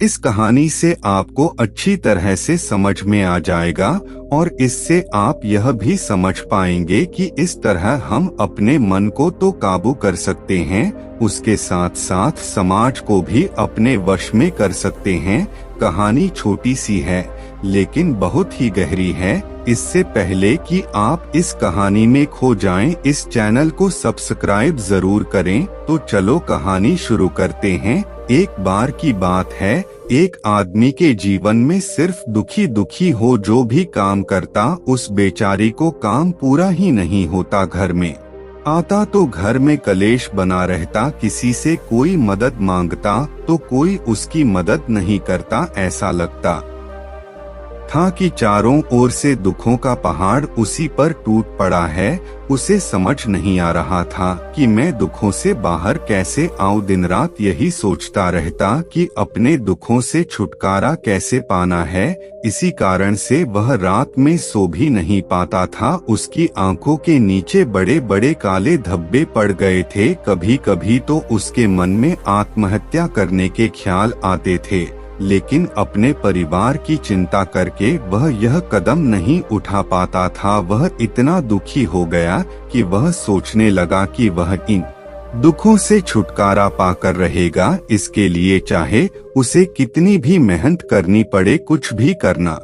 इस कहानी से आपको अच्छी तरह से समझ में आ जाएगा और इससे आप यह भी समझ पाएंगे कि इस तरह हम अपने मन को तो काबू कर सकते हैं, उसके साथ साथ समाज को भी अपने वश में कर सकते हैं। कहानी छोटी सी है लेकिन बहुत ही गहरी है। इससे पहले कि आप इस कहानी में खो जाएं, इस चैनल को सब्सक्राइब जरूर करें। तो चलो कहानी शुरू करते हैं। एक बार की बात है, एक आदमी के जीवन में सिर्फ दुखी हो जो भी काम करता, उस बेचारी को काम पूरा ही नहीं होता। घर में आता तो घर में कलेश बना रहता, किसी से कोई मदद मांगता तो कोई उसकी मदद नहीं करता। ऐसा लगता था कि चारों ओर से दुखों का पहाड़ उसी पर टूट पड़ा है। उसे समझ नहीं आ रहा था कि मैं दुखों से बाहर कैसे आऊं। दिन रात यही सोचता रहता कि अपने दुखों से छुटकारा कैसे पाना है। इसी कारण से वह रात में सो भी नहीं पाता था। उसकी आंखों के नीचे बड़े बड़े काले धब्बे पड़ गए थे। कभी कभी तो उसके मन में आत्महत्या करने के ख्याल आते थे, लेकिन अपने परिवार की चिंता करके वह यह कदम नहीं उठा पाता था। वह इतना दुखी हो गया कि वह सोचने लगा कि वह इन दुखों से छुटकारा पाकर रहेगा। इसके लिए चाहे उसे कितनी भी मेहनत करनी पड़े, कुछ भी करना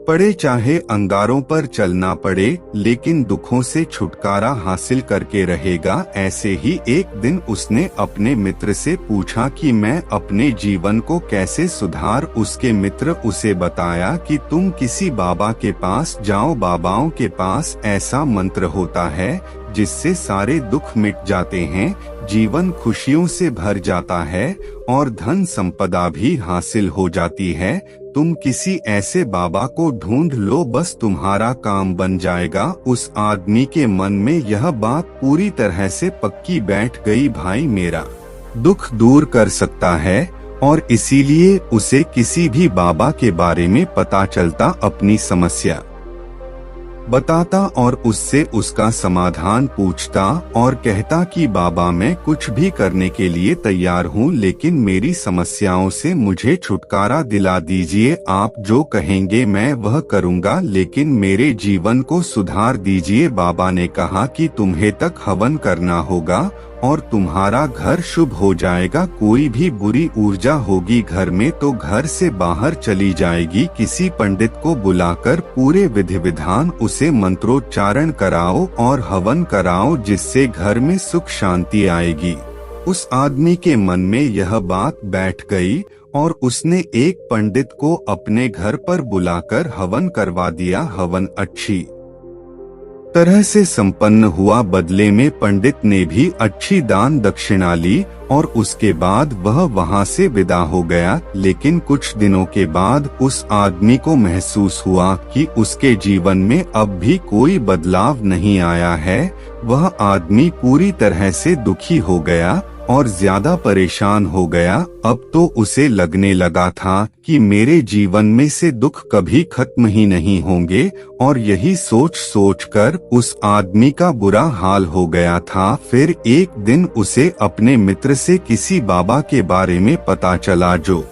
पड़े, चाहे अंगारों पर चलना पड़े, लेकिन दुखों से छुटकारा हासिल करके रहेगा। ऐसे ही एक दिन उसने अपने मित्र से पूछा कि मैं अपने जीवन को कैसे सुधार। उसके मित्र उसे बताया कि तुम किसी बाबा के पास जाओ। बाबाओं के पास ऐसा मंत्र होता है जिससे सारे दुख मिट जाते हैं, जीवन खुशियों से भर जाता है और धन संपदा भी हासिल हो जाती है। तुम किसी ऐसे बाबा को ढूंढ लो, बस तुम्हारा काम बन जाएगा। उस आदमी के मन में यह बात पूरी तरह से पक्की बैठ गई, भाई मेरा दुख दूर कर सकता है। और इसीलिए उसे किसी भी बाबा के बारे में पता चलता अपनी समस्या बताता और उससे उसका समाधान पूछता और कहता कि बाबा मैं कुछ भी करने के लिए तैयार हूँ, लेकिन मेरी समस्याओं से मुझे छुटकारा दिला दीजिए। आप जो कहेंगे मैं वह करूँगा, लेकिन मेरे जीवन को सुधार दीजिए। बाबा ने कहा कि तुम्हें तक हवन करना होगा और तुम्हारा घर शुभ हो जाएगा। कोई भी बुरी ऊर्जा होगी घर में तो घर से बाहर चली जाएगी। किसी पंडित को बुलाकर पूरे विधि विधान उसे मंत्रोच्चारण कराओ और हवन कराओ, जिससे घर में सुख शांति आएगी। उस आदमी के मन में यह बात बैठ गई और उसने एक पंडित को अपने घर पर बुलाकर हवन करवा दिया। हवन अच्छी तरह से संपन्न हुआ। बदले में पंडित ने भी अच्छी दान दक्षिणा ली और उसके बाद वह वहां से विदा हो गया। लेकिन कुछ दिनों के बाद उस आदमी को महसूस हुआ कि उसके जीवन में अब भी कोई बदलाव नहीं आया है। वह आदमी पूरी तरह से दुखी हो गया और ज्यादा परेशान हो गया। अब तो उसे लगने लगा था कि मेरे जीवन में से दुख कभी खत्म ही नहीं होंगे, और यही सोच सोचकर उस आदमी का बुरा हाल हो गया था। फिर एक दिन उसे अपने मित्र से किसी बाबा के बारे में पता चला जो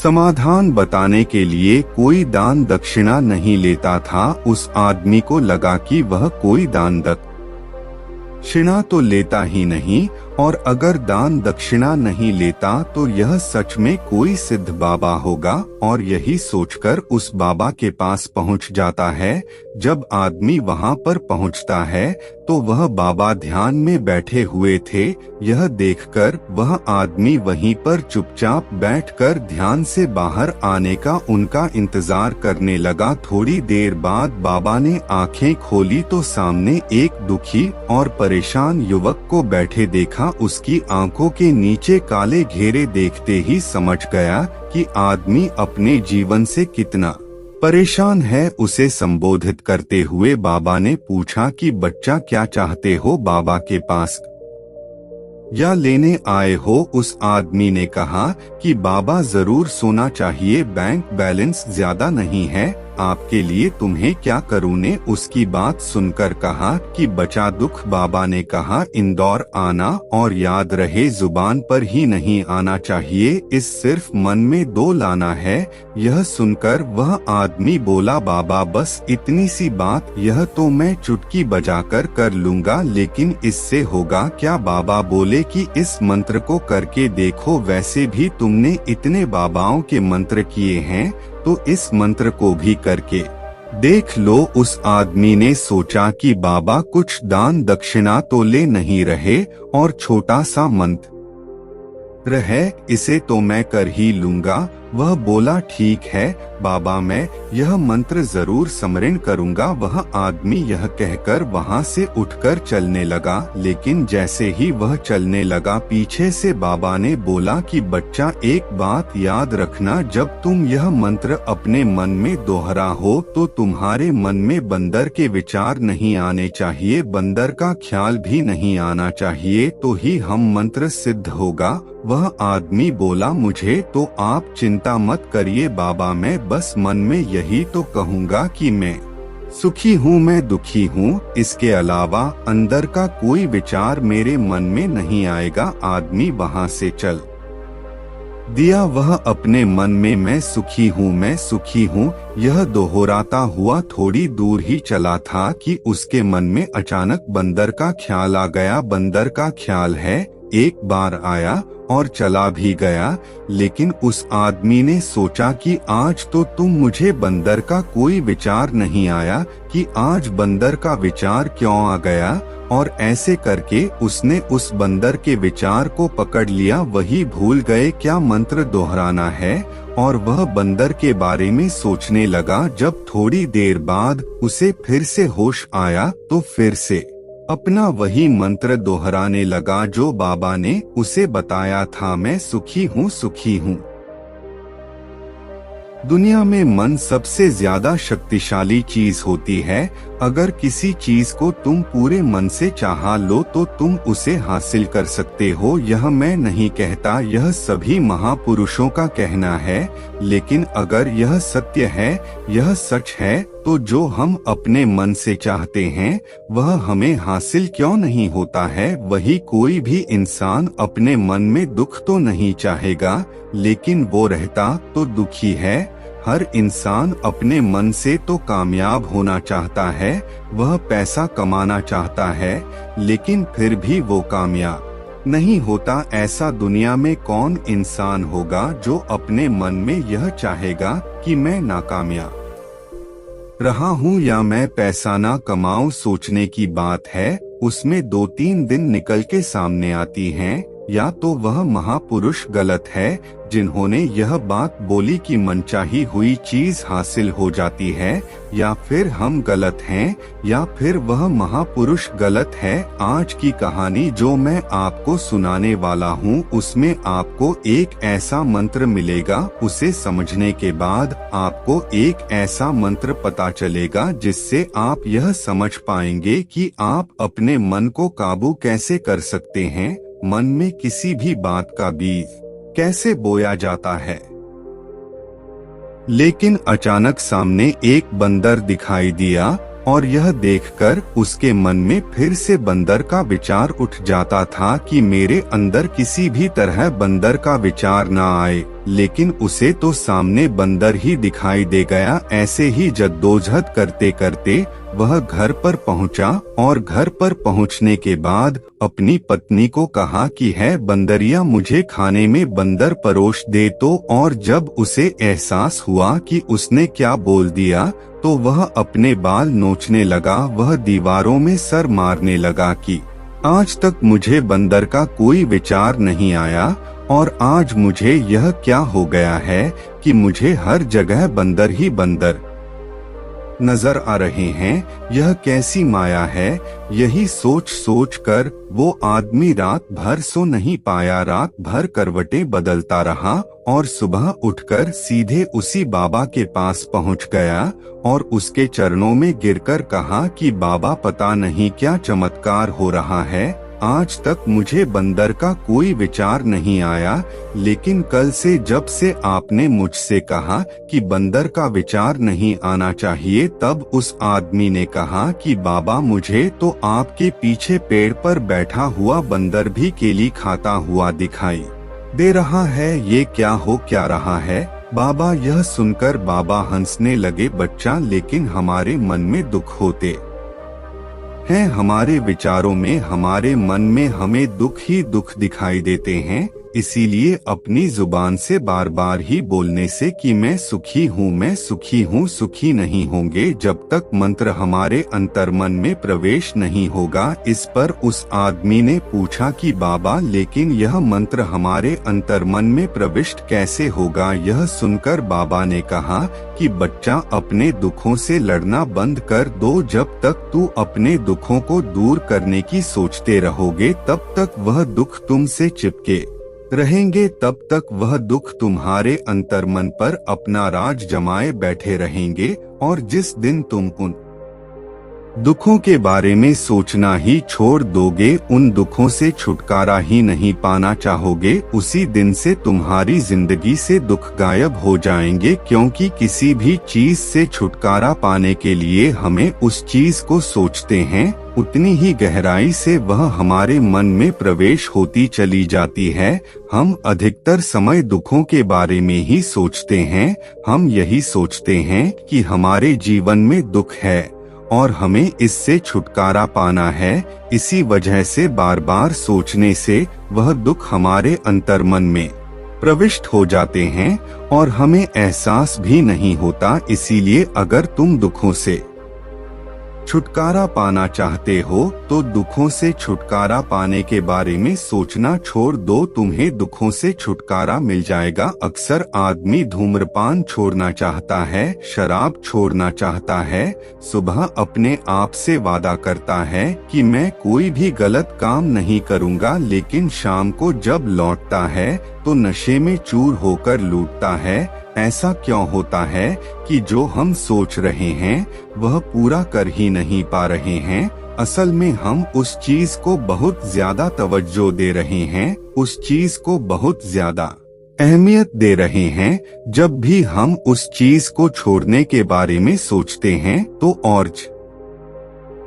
समाधान बताने के लिए कोई दान दक्षिणा नहीं लेता था। उस आदमी को लगा कि वह कोई दान दक्षिणा तो लेता ही नहीं, और अगर दान दक्षिणा नहीं लेता तो यह सच में कोई सिद्ध बाबा होगा। और यही सोचकर उस बाबा के पास पहुंच जाता है। जब आदमी वहां पर पहुंचता है तो वह बाबा ध्यान में बैठे हुए थे। यह देखकर वह आदमी वहीं पर चुपचाप बैठकर ध्यान से बाहर आने का उनका इंतजार करने लगा। थोड़ी देर बाद बाबा ने आंखें खोली तो सामने एक दुखी और परेशान युवक को बैठे देखा। उसकी आंखों के नीचे काले घेरे देखते ही समझ गया कि आदमी अपने जीवन से कितना परेशान है। उसे संबोधित करते हुए बाबा ने पूछा कि बच्चा क्या चाहते हो, बाबा के पास या लेने आए हो? उस आदमी ने कहा कि बाबा जरूर सोना चाहिए, बैंक बैलेंस ज्यादा नहीं है आपके लिए तुम्हें क्या करूँ ने उसकी बात सुनकर कहा कि बचा दुख। बाबा ने कहा इंदौर आना, और याद रहे जुबान पर ही नहीं आना चाहिए, इस सिर्फ मन में 2 लाना है। यह सुनकर वह आदमी बोला बाबा बस इतनी सी बात, यह तो मैं चुटकी बजाकर कर लूँगा, लेकिन इससे होगा क्या? बाबा बोले कि इस मंत्र को करके देखो, वैसे भी तुमने इतने बाबाओं के मंत्र किए हैं तो इस मंत्र को भी करके देख लो। उस आदमी ने सोचा कि बाबा कुछ दान दक्षिणा तो ले नहीं रहे और छोटा सा मंत्र है, इसे तो मैं कर ही लूँगा। वह बोला ठीक है बाबा, मैं यह मंत्र जरूर स्मरण करूँगा। वह आदमी यह कहकर वहाँ से उठकर चलने लगा, लेकिन जैसे ही वह चलने लगा पीछे से बाबा ने बोला कि बच्चा एक बात याद रखना, जब तुम यह मंत्र अपने मन में दोहरा हो तो तुम्हारे मन में बंदर के विचार नहीं आने चाहिए, बंदर का ख्याल भी नहीं आना चाहिए, तो ही हम मंत्र सिद्ध होगा। वह आदमी बोला मुझे तो आप चिंता मत करिए बाबा, मैं बस मन में यही तो कहूँगा कि मैं सुखी हूँ, मैं दुखी हूँ, इसके अलावा अंदर का कोई विचार मेरे मन में नहीं आएगा। आदमी वहाँ से चल दिया। वह अपने मन में मैं सुखी हूँ, मैं सुखी हूँ यह दोहराता हुआ थोड़ी दूर ही चला था कि उसके मन में अचानक बंदर का ख्याल आ गया। बंदर का ख्याल है, एक बार आया और चला भी गया, लेकिन उस आदमी ने सोचा कि आज तो तुम मुझे बंदर का कोई विचार नहीं आया, कि आज बंदर का विचार क्यों आ गया, और ऐसे करके उसने उस बंदर के विचार को पकड़ लिया। वही भूल गए क्या मंत्र दोहराना है, और वह बंदर के बारे में सोचने लगा। जब थोड़ी देर बाद उसे फिर से होश आया तो फिर से अपना वही मंत्र दोहराने लगा जो बाबा ने उसे बताया था, मैं सुखी हूँ, सुखी हूँ। दुनिया में मन सबसे ज्यादा शक्तिशाली चीज होती है। अगर किसी चीज को तुम पूरे मन से चाह लो तो तुम उसे हासिल कर सकते हो। यह मैं नहीं कहता, यह सभी महापुरुषों का कहना है। लेकिन अगर यह सत्य है, यह सच है, तो जो हम अपने मन से चाहते हैं वह हमें हासिल क्यों नहीं होता है। वही कोई भी इंसान अपने मन में दुख तो नहीं चाहेगा, लेकिन वो रहता तो दुखी है। हर इंसान अपने मन से तो कामयाब होना चाहता है, वह पैसा कमाना चाहता है, लेकिन फिर भी वो कामयाब नहीं होता। ऐसा दुनिया में कौन इंसान होगा जो अपने मन में यह चाहेगा कि मैं नाकामयाब रहा हूँ या मैं पैसा ना कमाऊं। सोचने की बात है, उसमें 2-3 दिन निकल के सामने आती हैं। या तो वह महापुरुष गलत है जिन्होंने यह बात बोली कि मनचाही हुई चीज हासिल हो जाती है, या फिर हम गलत हैं, या फिर वह महापुरुष गलत है। आज की कहानी जो मैं आपको सुनाने वाला हूँ उसमें आपको एक ऐसा मंत्र मिलेगा। उसे समझने के बाद आपको एक ऐसा मंत्र पता चलेगा जिससे आप यह समझ पाएंगे कि आप अपने मन को काबू कैसे कर सकते हैं। मन में किसी भी बात का बीज कैसे बोया जाता है। लेकिन अचानक सामने एक बंदर दिखाई दिया और यह देखकर उसके मन में फिर से बंदर का विचार उठ जाता था कि मेरे अंदर किसी भी तरह बंदर का विचार ना आए, लेकिन उसे तो सामने बंदर ही दिखाई दे गया। ऐसे ही जद्दोजहद करते करते वह घर पर पहुंचा और घर पर पहुंचने के बाद अपनी पत्नी को कहा कि है बंदरिया, मुझे खाने में बंदर परोस दे तो। और जब उसे एहसास हुआ कि उसने क्या बोल दिया तो वह अपने बाल नोचने लगा। वह दीवारों में सर मारने लगा कि आज तक मुझे बंदर का कोई विचार नहीं आया और आज मुझे यह क्या हो गया है कि मुझे हर जगह बंदर ही बंदर नजर आ रहे हैं। यह कैसी माया है। यही सोच सोच कर वो आदमी रात भर सो नहीं पाया। रात भर करवटें बदलता रहा और सुबह उठकर सीधे उसी बाबा के पास पहुंच गया और उसके चरणों में गिरकर कहा कि बाबा, पता नहीं क्या चमत्कार हो रहा है, आज तक मुझे बंदर का कोई विचार नहीं आया, लेकिन कल से जब से आपने मुझसे कहा कि बंदर का विचार नहीं आना चाहिए, तब उस आदमी ने कहा कि बाबा मुझे तो आपके पीछे पेड़ पर बैठा हुआ बंदर भी केली खाता हुआ दिखाई दे रहा है, ये क्या रहा है। बाबा यह सुनकर बाबा हंसने लगे, बच्चा लेकिन हमारे मन में दुख होते हैं, हमारे विचारों में, हमारे मन में हमें दुख ही दुख दिखाई देते हैं, इसीलिए अपनी जुबान से बार बार ही बोलने से कि मैं सुखी हूँ, सुखी नहीं होंगे जब तक मंत्र हमारे अंतर्मन में प्रवेश नहीं होगा। इस पर उस आदमी ने पूछा कि बाबा लेकिन यह मंत्र हमारे अंतर्मन में प्रविष्ट कैसे होगा। यह सुनकर बाबा ने कहा कि बच्चा अपने दुखों से लड़ना बंद कर दो, जब तक तू अपने दुखों को दूर करने की सोचते रहोगे तब तक वह दुख तुमसे चिपके रहेंगे, तब तक वह दुख तुम्हारे अंतर्मन पर अपना राज जमाए बैठे रहेंगे, और जिस दिन तुम उन दुखों के बारे में सोचना ही छोड़ दोगे, उन दुखों से छुटकारा ही नहीं पाना चाहोगे, उसी दिन से तुम्हारी जिंदगी से दुख गायब हो जाएंगे। क्योंकि किसी भी चीज से छुटकारा पाने के लिए हमें उस चीज को सोचते हैं, उतनी ही गहराई से वह हमारे मन में प्रवेश होती चली जाती है। हम अधिकतर समय दुखों के बारे में ही सोचते हैं, हम यही सोचते हैं कि हमारे जीवन में दुख है और हमें इससे छुटकारा पाना है। इसी वजह से बार बार सोचने से वह दुख हमारे अंतर्मन में प्रविष्ट हो जाते हैं और हमें एहसास भी नहीं होता। इसीलिए अगर तुम दुखों से छुटकारा पाना चाहते हो तो दुखों से छुटकारा पाने के बारे में सोचना छोड़ दो, तुम्हें दुखों से छुटकारा मिल जाएगा। अक्सर आदमी धूम्रपान छोड़ना चाहता है, शराब छोड़ना चाहता है, सुबह अपने आप से वादा करता है कि मैं कोई भी गलत काम नहीं करूँगा, लेकिन शाम को जब लौटता है तो नशे में चूर होकर लूटता है। ऐसा क्यों होता है कि जो हम सोच रहे हैं वह पूरा कर ही नहीं पा रहे हैं। असल में हम उस चीज को बहुत ज्यादा तवज्जो दे रहे हैं, उस चीज को बहुत ज्यादा अहमियत दे रहे हैं। जब भी हम उस चीज को छोड़ने के बारे में सोचते हैं तो और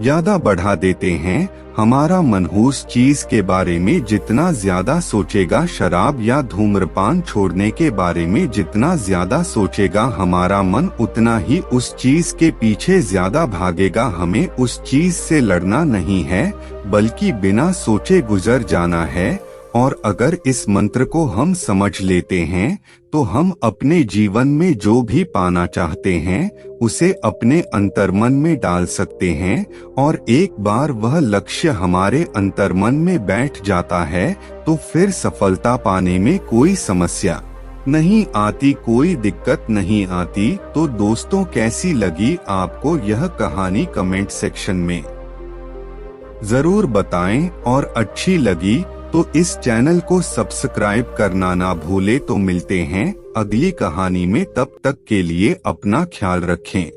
ज्यादा बढ़ा देते हैं। हमारा मन उस चीज के बारे में जितना ज्यादा सोचेगा, शराब या धूम्रपान छोड़ने के बारे में जितना ज्यादा सोचेगा, हमारा मन उतना ही उस चीज के पीछे ज्यादा भागेगा। हमें उस चीज से लड़ना नहीं है, बल्कि बिना सोचे गुजर जाना है। और अगर इस मंत्र को हम समझ लेते हैं तो हम अपने जीवन में जो भी पाना चाहते हैं उसे अपने अंतर्मन में डाल सकते हैं, और एक बार वह लक्ष्य हमारे अंतर्मन में बैठ जाता है तो फिर सफलता पाने में कोई समस्या नहीं आती, कोई दिक्कत नहीं आती। तो दोस्तों, कैसी लगी आपको यह कहानी कमेंट सेक्शन में जरूर बताएं, और अच्छी लगी तो इस चैनल को सब्सक्राइब करना ना भूले। तो मिलते हैं अगली कहानी में, तब तक के लिए अपना ख्याल रखें।